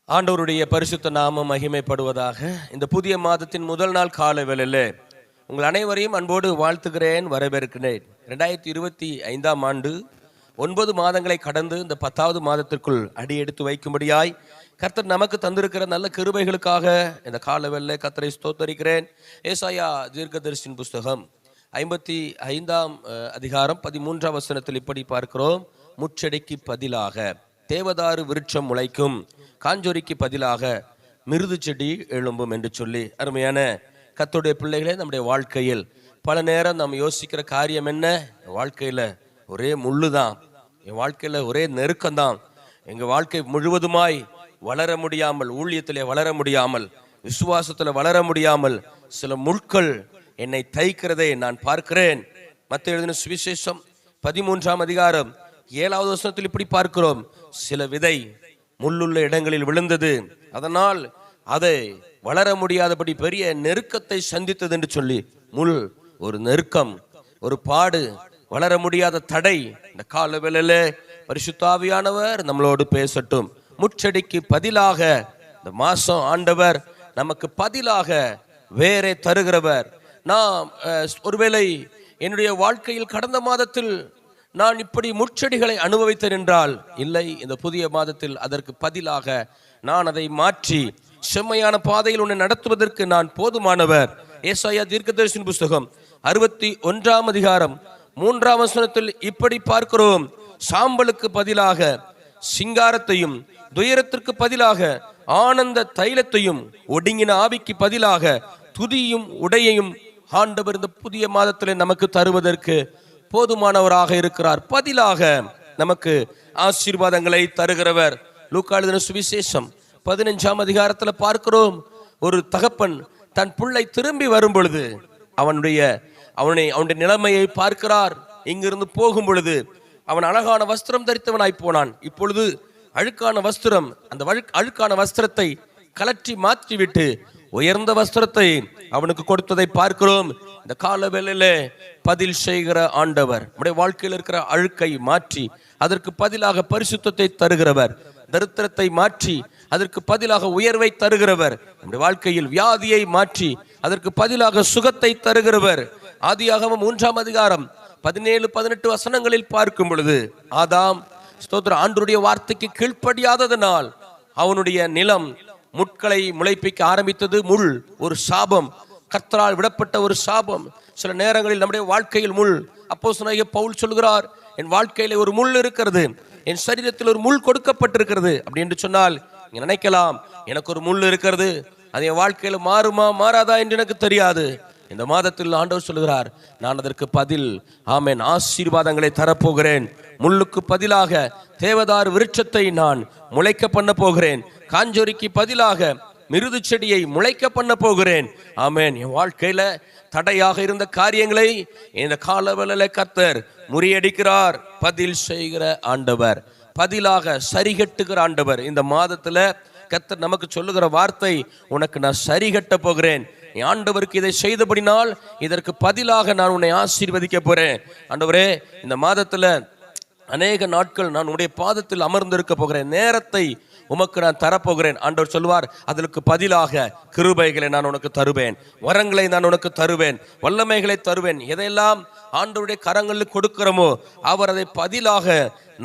ஆண்டவருடைய பரிசுத்த நாமம் மகிமைப்படுவதாக. இந்த புதிய மாதத்தின் முதல் நாள் காலை வேளையிலே உங்கள் அனைவரையும் அன்போடு வாழ்த்துகிறேன், வரவேற்கிறேன். 2025ஆம் ஆண்டு 9 மாதங்களை கடந்து இந்த 10வது மாதத்திற்குள் அடி எடுத்து வைக்கும்படியாய் கர்த்தர் நமக்கு தந்திருக்கிற நல்ல கிருபைகளுக்காக இந்த கால வேளையிலே கர்த்தரை ஸ்தோத்தரிக்கிறேன். ஏசாயா தீர்க்கதரிசியின் புஸ்தகம் 55ஆம் அதிகாரம் 13ஆம் வசனத்தில் இப்படி பார்க்கிறோம். முச்செடிக்கு பதிலாக தேவதாரு விருட்சம் முளைக்கும், காஞ்சொரிக்கு பதிலாக மிருது செடி எழும்பும் என்று சொல்லி, அருமையான கர்த்தருடைய பிள்ளைகளே, நம்முடைய வாழ்க்கையில் பல நேரம் நாம் யோசிக்கிற காரியம் என்ன? வாழ்க்கையில் ஒரே முள்ளு தான், என் வாழ்க்கையில் ஒரே நெருக்கம்தான், எங்கள் வாழ்க்கை முழுவதுமாய் வளர முடியாமல், ஊழியத்திலே வளர முடியாமல், விசுவாசத்தில் வளர முடியாமல் சில முட்கள் என்னை தைக்கிறதை நான் பார்க்கிறேன். மத்தேயு எழுதின சுவிசேஷம் 13ஆம் அதிகாரம் 7வது வசனத்தில் இப்படி பார்க்கிறோம். சில விதை முள்ளுள்ள இடங்களில் விழுந்தது, அதனால் அதை வளர முடியாதபடி பெரிய நெருக்கத்தை சந்தித்தது என்று சொல்லி, முள் ஒரு நெருக்கம், ஒரு பாடு, வளர முடியாத தடை. இந்த கால வேளையிலே பரிசுத்த ஆவியானவர் நம்மளோடு பேசட்டும். முச்செடிக்கு பதிலாக இந்த மாசம் ஆண்டவர் நமக்கு பதிலாக வேறே தருகிறவர். நான் ஒருவேளை என்னுடைய வாழ்க்கையில் கடந்த மாதத்தில் நான் இப்படி முட்செடிகளை அனுபவித்தேன் என்றால், இல்லை, இந்த புதிய மாதத்தில் அதற்கு பதிலாக நான் அதை மாற்றி செம்மையான பாதையில் உன்னை நடத்துவதற்கு நான் போதுமானவர். ஏசாயா தீர்க்கதரிசியின் புஸ்தகம் 61ஆம் அதிகாரம் 3ஆம் வசனத்தில் இப்படி பார்க்கிறோம். சாம்பலுக்கு பதிலாக சிங்காரத்தையும், துயரத்திற்கு பதிலாக ஆனந்த தைலத்தையும், ஒடுங்கின ஆவிக்கு பதிலாக துதியும் உடையையும் ஆண்டவர் இந்த புதிய மாதத்தில் நமக்கு தருவதற்கு போதுமானவராக இருக்கிறார். பதிலாக நமக்கு ஆசீர்வாதங்களை தருகிறவர். லூக்கா எழுதின சுவிசேஷம் 15ஆம் அதிகாரத்தில் பார்க்கிறோம். ஒரு தகப்பன் தன் பிள்ளை திரும்பி வரும் பொழுது அவனுடைய நிலைமையை பார்க்கிறார். இங்கிருந்து போகும் பொழுது அவன் அழகான வஸ்திரம் தரித்தவனாய் போனான். இப்பொழுது அழுக்கான வஸ்திரம், அந்த அழுக்கான வஸ்திரத்தை கலற்றி மாற்றிவிட்டு உயர்ந்த வஸ்திரத்தை அவனுக்கு கொடுத்ததை பார்க்கிறோம். இந்த கால வேளையிலே பதில் செய்கிற ஆண்டவர், நம்முடைய வாழ்க்கையில் இருக்கிற அழுக்கை மாற்றி அதற்கு பதிலாக பரிசுத்தத்தை தருகிறவர், தரித்திரத்தை மாற்றி அதற்கு பதிலாக உயர்வை தருகிறவர், நம்முடைய வாழ்க்கையில் வியாதியை மாற்றி அதற்கு பதிலாக சுகத்தை தருகிறவர். ஆதியாகமம் 3ஆம் அதிகாரம் 17-18 வசனங்களில் பார்க்கும் பொழுது, ஆதாம் ஸ்தோத்திரம் ஆண்டவருடைய வார்த்தைக்கு கீழ்ப்படியாததனால் அவனுடைய நிலம் முட்களை முளைப்பிக்க ஆரம்பித்தது. முள் ஒரு சாபம், கர்த்தரால் விடப்பட்ட ஒரு சாபம். சில நேரங்களில் நம்முடைய வாழ்க்கையில் முள். அப்போஸ்தலனாகிய பவுல் சொல்கிறார், என் வாழ்க்கையில ஒரு முள் இருக்கிறது, என் சரீரத்தில் ஒரு முள் கொடுக்கப்பட்டிருக்கிறது. அப்படி என்று சொன்னால் நீங்க நினைக்கலாம், எனக்கு ஒரு முள் இருக்கிறது, அது என் வாழ்க்கையில மாறுமா மாறாதா என்று எனக்கு தெரியாது. இந்த மாதத்தில் ஆண்டவர் சொல்கிறார், நான் அதற்கு பதில் ஆமென் ஆசீர்வாதங்களை தரப்போகிறேன். முள்ளுக்கு பதிலாக தேவதார் விருட்சத்தை நான் முளைக்க பண்ண போகிறேன். காஞ்சொரிக்கு பதிலாக மிருது செடியை முளைக்க பண்ண போகிறேன். ஆமென். என் வாழ்க்கையில தடையாக இருந்த காரியங்களை இந்த காலவெளியில கர்த்தர் முறியடிக்கிறார். பதில் செய்கிற ஆண்டவர், பதிலாக சரிகட்டுகிற ஆண்டவர். இந்த மாதத்துல கர்த்தர் நமக்கு சொல்லுகிற வார்த்தை, உனக்கு நான் சரிகட்ட போகிறேன். ஆண்டவருக்கு இதை செய்தபடினால் இதற்கு பதிலாக நான் உன்னை ஆசீர்வதிக்க போறேன். ஆண்டவரே, இந்த மாதத்துல அநேக நாட்கள் நான் உன்னுடைய பாதத்தில் அமர்ந்திருக்க போகிறேன், நேரத்தை உமக்கு நான் தரப்போகிறேன். ஆண்டவர் சொல்வார், அதற்கு பதிலாக கிருபைகளை நான் உனக்கு தருவேன், வரங்களை நான் உனக்கு தருவேன், வல்லமைகளை தருவேன். எதையெல்லாம் ஆண்டவருடைய கரங்களில் கொடுக்கிறோமோ அவர் அதை பதிலாக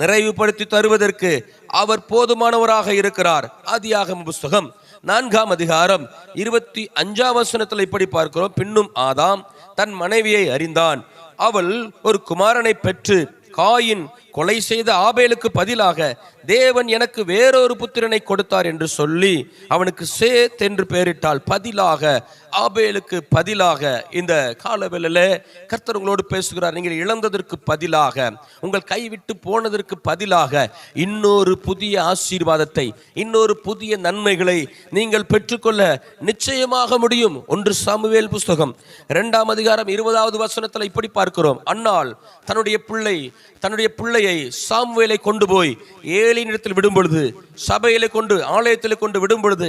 நிறைவுபடுத்தி தருவதற்கு அவர் போதுமானவராக இருக்கிறார். ஆதியாகமம் புஸ்தகம் 4ஆம் அதிகாரம் 25ஆம் வசனத்தில் இப்படி பார்க்கிறோம். பின்னும் ஆதாம் தன் மனைவியை அறிந்தான், அவள் ஒரு குமாரனை பெற்று காயின் கொலை செய்த ஆபேலுக்கு பதிலாக தேவன் எனக்கு வேறொரு புத்திரனை கொடுத்தார் என்று சொல்லி அவனுக்கு சேத் என்று பெயரிட்டாள். பதிலாக, ஆபேலுக்கு பதிலாக. இந்த காலவேளையிலே கர்த்தர் உங்களோடு பேசுகிறார். நீங்கள் இழந்ததற்கு பதிலாக, உங்கள் கைவிட்டு போனதற்கு பதிலாக இன்னொரு புதிய ஆசீர்வாதத்தை, இன்னொரு புதிய நன்மைகளை நீங்கள் பெற்றுக்கொள்ள நிச்சயமாக முடியும். 1 சாமுவேல் புஸ்தகம் 2ஆம் அதிகாரம் 20வது வசனத்தில் இப்படி பார்க்கிறோம். அன்னாள் தன்னுடைய பிள்ளையை சாமுவேலை கொண்டு போய் ஏலியினிடத்தில் விடும் பொழுது, சபையிலே கொண்டு ஆலயத்தில் கொண்டு விடும் பொழுது,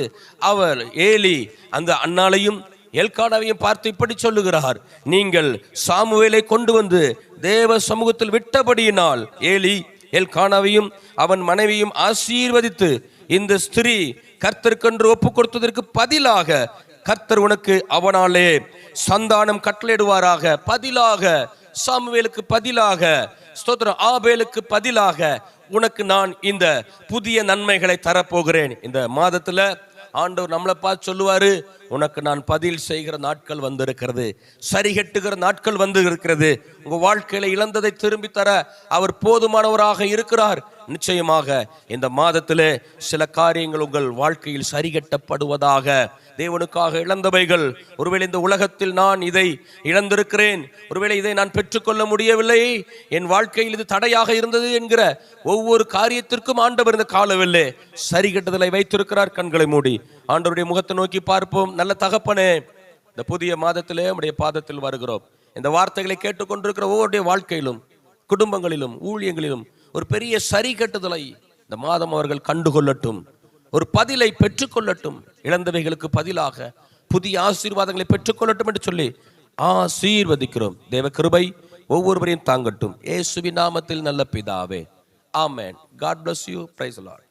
அவர் ஏலி அந்த அன்னாளையும் எல்கானாவையும் பார்த்து இப்படி சொல்லுகிறார், நீங்கள் சாமுவேலை கொண்டு வந்து தேவ சமூகத்தில் விட்டபடியினால் ஏலி எல்கானாவையும் அவன் மனைவியும் ஆசீர்வதித்து இந்த ஸ்திரீ கர்த்தருக்கென்று ஒப்பு கொடுத்ததற்கு பதிலாக கர்த்தர் உனக்கு அவனாலே சந்தானம் கட்டளையிடுவாராக. பதிலாக சாமுவேலுக்கு பதிலாக, ஸ்தோத்திரம், ஆபேலுக்கு பதிலாக உனக்கு நான் இந்த புதிய நன்மைகளை தரப்போகிறேன். இந்த மாதத்துல ஆண்டவர் நம்மளை பார்த்து சொல்லுவாரு, உனக்கு நான் பதில் செய்கிற நாட்கள் வந்திருக்கிறது, சரி கட்டுகிற நாட்கள் வந்து இருக்கிறது. உங்க வாழ்க்கையில இழந்ததை திரும்பி தர அவர் போதுமானவராக இருக்கிறார். நிச்சயமாக இந்த மாதத்திலே சில காரியங்கள் உங்கள் வாழ்க்கையில் சரி கட்டப்படுவதாக. தேவனுக்காக இழந்தவைகள், ஒருவேளை இந்த உலகத்தில் நான் இதை இழந்திருக்கிறேன், ஒருவேளை இதை நான் பெற்றுக்கொள்ள முடியவில்லை, என் வாழ்க்கையில் இது தடையாக இருந்தது என்கிற ஒவ்வொரு காரியத்திற்கும் ஆண்டவர் இந்த காலவெல்லே சரி கட்டுதலை வைத்திருக்கிறார். கண்களை மூடி ஆண்டவருடைய முகத்தை நோக்கி பார்ப்போம். நல்ல தகப்பனே, இந்த புதிய மாதத்திலே உம்முடைய பாதத்தில் வருகிறோம். இந்த வார்த்தைகளை கேட்டுக்கொண்டிருக்கிற ஒவ்வொருடைய வாழ்க்கையிலும், குடும்பங்களிலும், ஊழியங்களிலும் ஒரு பெரிய சரி கட்டுதலை இந்த மாதம் அவர்கள் கண்டுகொள்ளட்டும், ஒரு பதிலை பெற்றுக்கொள்ளட்டும், இழந்தவைகளுக்கு பதிலாக புதிய ஆசீர்வாதங்களை பெற்றுக்கொள்ளட்டும் என்று சொல்லி ஆசீர்வதிக்கிறோம். தேவ கிருபை ஒவ்வொருவரையும் தாங்கட்டும். இயேசுவின் நாமத்தில் நல்ல பிதாவே, ஆமென். God bless you. Praise the Lord.